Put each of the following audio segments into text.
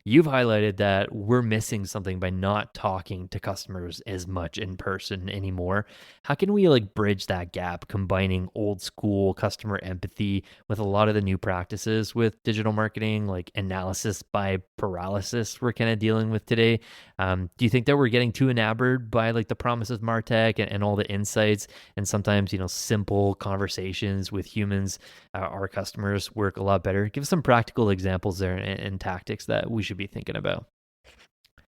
you've highlighted that we're missing something by not talking to customers as much in person anymore. How can we like bridge that gap, combining old school customer empathy with a lot of the new practices with digital marketing, like analysis by paralysis we're kind of dealing with today? Do you think that we're getting too enamored by like the promise of Martech and all the insights, and sometimes, simple conversations with humans, our customers work a lot better? Give some practical examples there and tactics that we should be thinking about.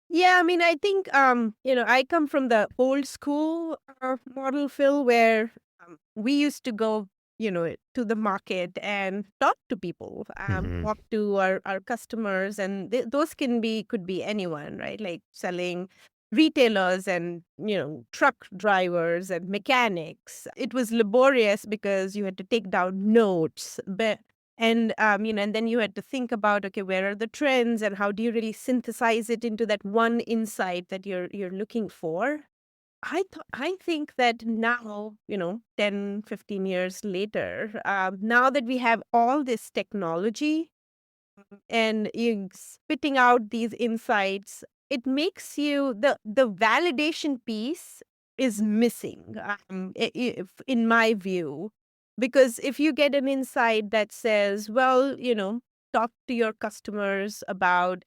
Yeah, I mean, I think, I come from the old school model, Phil, where we used to go, to the market and talk to people, Hmm. talk to our customers, and those could be anyone, right? Like selling retailers and, truck drivers and mechanics. It was laborious because you had to take down notes, but and then you had to think about, okay, where are the trends and how do you really synthesize it into that one insight that you're looking for. I think that now, 10, 15 years later, now that we have all this technology and you spitting out these insights, it makes you the validation piece is missing, in my view, because if you get an insight that says, well, talk to your customers about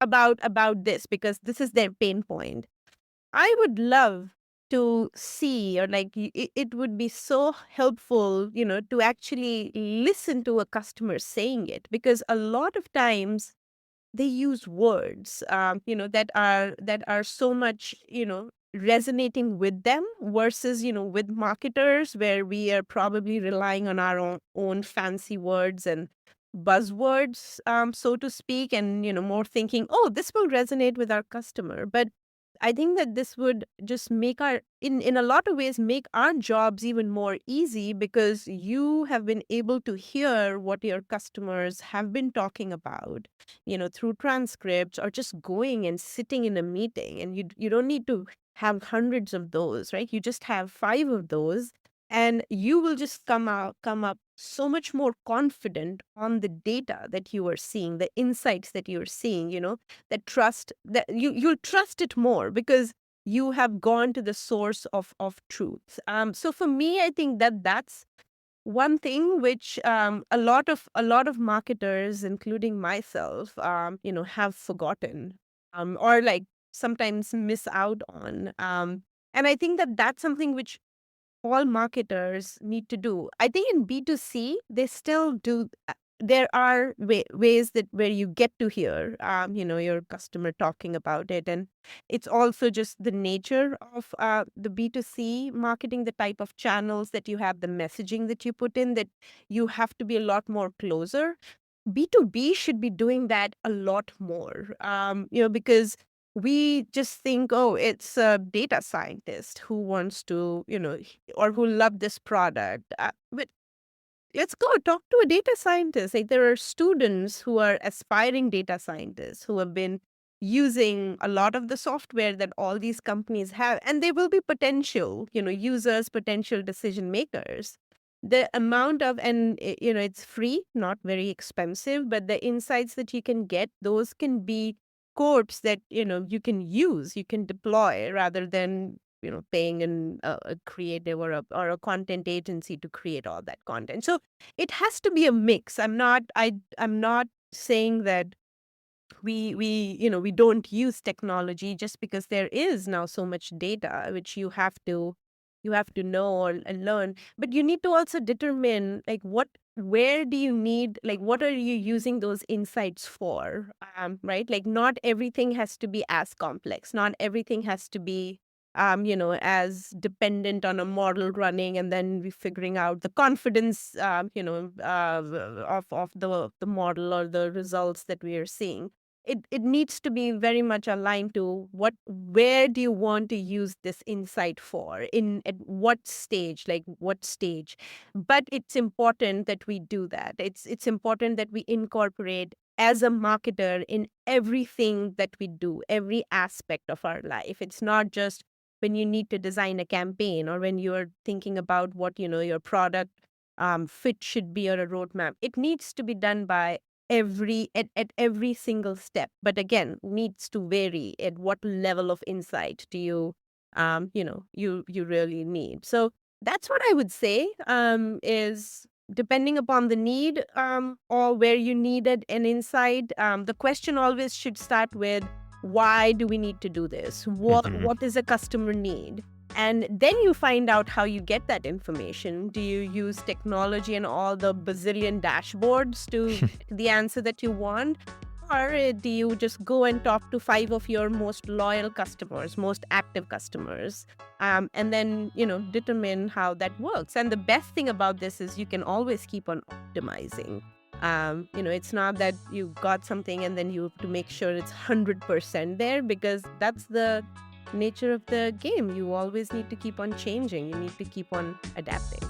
about this because this is their pain point. I would love to see, or like it would be so helpful, to actually listen to a customer saying it, because a lot of times they use words, that are so much, resonating with them versus, with marketers where we are probably relying on our own fancy words and buzzwords, so to speak, and, more thinking, oh, this will resonate with our customer. But I think that this would just make in a lot of ways, make our jobs even more easy because you have been able to hear what your customers have been talking about, through transcripts or just going and sitting in a meeting. And you don't need to have hundreds of those, right? You just have five of those, and you will just come up so much more confident on the data that you are seeing, the insights that you're seeing, that trust that you'll trust it more because you have gone to the source of truth. So for me, I think that that's one thing which, a lot of marketers, including myself, have forgotten, or like sometimes miss out on. And I think that that's something which all marketers need to do. I think in B2C, they still do. There are ways that where you get to hear, your customer talking about it, and it's also just the nature of the B2C marketing, the type of channels that you have, the messaging that you put in, that you have to be a lot more closer. B2B should be doing that a lot more, because we just think, oh, it's a data scientist who wants to, or who love this product. But let's go talk to a data scientist. Like there are students who are aspiring data scientists who have been using a lot of the software that all these companies have, and they will be potential, users, potential decision makers. The amount of, and it's free, not very expensive, but the insights that you can get, those can be codes that, you can use, you can deploy rather than, paying a creative or a content agency to create all that content. So it has to be a mix. I'm not saying that we don't use technology just because there is now so much data which you have to know or and learn, but you need to also determine like where do you need, like what are you using those insights for, right? Like not everything has to be as complex, not everything has to be as dependent on a model running and then we figuring out the confidence, of the model or the results that we are seeing. It needs to be very much aligned to where do you want to use this insight for, in at what stage, like what stage. But it's important that we do that. It's important that we incorporate as a marketer in everything that we do, every aspect of our life. It's not just when you need to design a campaign or when you're thinking about what your product fit should be, or a roadmap. It needs to be done by at every single step, but again needs to vary at what level of insight do you you really need. So that's what I would say, is depending upon the need, or where you needed an insight, the question always should start with, why do we need to do this? Hmm. What is a customer need? And then you find out how you get that information. Do you use technology and all the bazillion dashboards to get the answer that you want? Or do you just go and talk to five of your most loyal customers, most active customers, and then, determine how that works? And the best thing about this is you can always keep on optimizing. It's not that you got something and then you have to make sure it's 100% there, because that's the nature of the game. You always need to keep on changing. You need to keep on adapting.